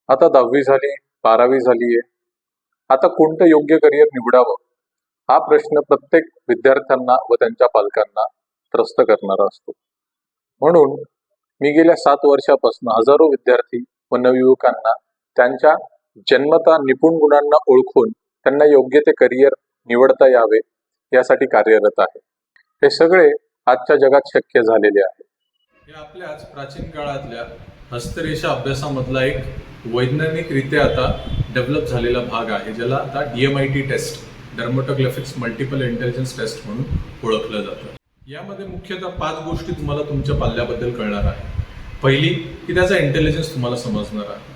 आता 10वी झाली, 12वी झालीये. आता कोणतं योग्य करिअर निवडावं हा प्रश्न प्रत्येक विद्यार्थ्यांना व त्यांच्या पालकांना त्रस्त करणारा असतो. म्हणून मी गेल्या 7 वर्षापासून हजारो विद्यार्थी व नवयुवकांना त्यांच्या जन्मता निपुण गुणांना ओळखून त्यांना योग्य ते करिअर निवडता यावे यासाठी कार्यरत आहे. हे सगळे आजच्या जगात शक्य झालेले आहे. हे आपल्याच प्राचीन काळातल्या हस्तरेषा अभ्यासामधला एक वैज्ञानिकरित्या आता डेव्हलप झालेला भाग आहे, ज्याला आता DMIT test, dermatoglyphics multiple intelligence test म्हणून ओळखलं जातं. यामध्ये मुख्यतः 5 गोष्टी तुम्हाला तुमच्या पाल्याबद्दल कळणार आहे. पहिली की त्याचा इंटेलिजन्स तुम्हाला समजणार आहे.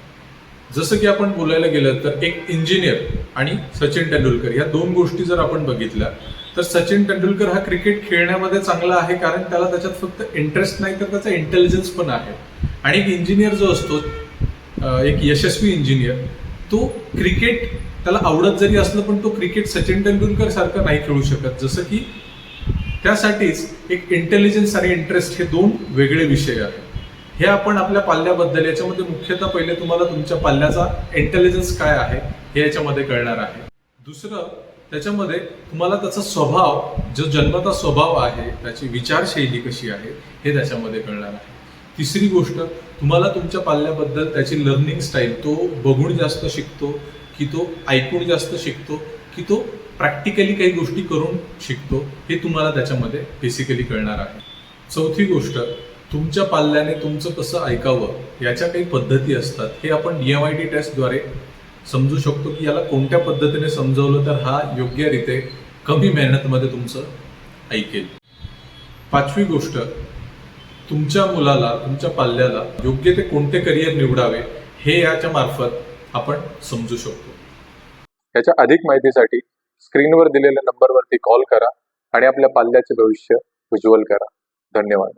जसं की आपण बोलायला गेलं तर एक इंजिनियर आणि सचिन तेंडुलकर या 2 गोष्टी जर आपण बघितल्या तर सचिन तेंडुलकर हा क्रिकेट खेळण्यामध्ये चांगला आहे कारण त्याला त्याच्यात फक्त इंटरेस्ट नाही तर त्याचा इंटेलिजन्स पण आहे. आणि एक इंजिनियर जो असतो, एक यशस्वी इंजिनियर, तो क्रिकेट त्याला आवडत जरी असलं पण तो क्रिकेट सचिन तेंडुलकर सारखं नाही खेळू शकत. जसं की त्यासाठीच एक इंटेलिजन्स आणि इंटरेस्ट हे 2 वेगळे विषय आहेत. हे आपण आपल्या पाल्याबद्दल याच्यामध्ये मुख्यतः पहिले तुम्हाला तुमच्या पाल्याचा इंटेलिजन्स काय आहे हे याच्यामध्ये कळणार आहे. दुसरं, त्याच्यामध्ये तुम्हाला त्याचा स्वभाव, जो जन्मता स्वभाव आहे, त्याची विचारशैली कशी आहे हे त्याच्यामध्ये कळणार आहे. तिसरी गोष्ट, तुम्हाला तुमच्या पाल्याबद्दल त्याची लर्निंग स्टाईल, तो बघून जास्त शिकतो की तो ऐकून जास्त शिकतो की तो प्रॅक्टिकली काही गोष्टी करून शिकतो, हे तुम्हाला त्याच्यामध्ये बेसिकली कळणार आहे. चौथी गोष्ट, तुमच्या पाल्याने तुमचं कसं ऐकावं याच्या काही पद्धती असतात. हे आपण DMIT टेस्टद्वारे समजू शकतो की याला कोणत्या पद्धतीने समजवलं तर हा योग्यरीत्या कमी मेहनतमध्ये तुमचं ऐकेल. 5वी गोष्ट, तुमच्या मुलाला, तुमच्या पाल्याला योग्य ते कोणते करिअर निवडावे हे याच्या मार्फत आपण समजू शकतो. याच्या अधिक माहितीसाठी स्क्रीनवर दिलेल्या नंबरवरती कॉल करा आणि आपल्या पाल्याचे भविष्य उज्ज्वल करा. धन्यवाद.